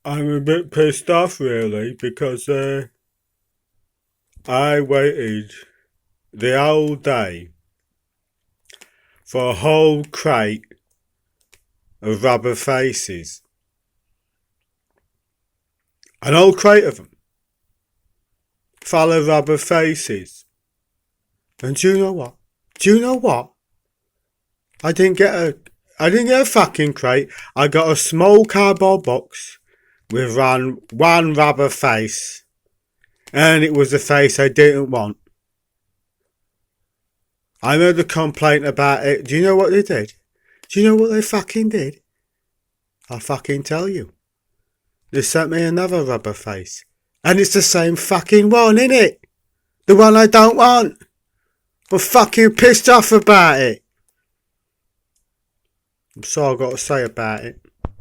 I'm a bit pissed off really because I waited the whole day for a whole crate of rubber faces. An whole crate of them. Full of rubber faces. And do you know what? Do you know what? I didn't get a fucking crate. I got a small cardboard box with one rubber face. And it was the face I didn't want. I made a complaint about it. Do you know what they did? Do you know what they fucking did? I'll fucking tell you. They sent me another rubber face. And it's the same fucking one, innit? The one I don't want. I'm fucking pissed off about it. I'm sorry I've got to say about it.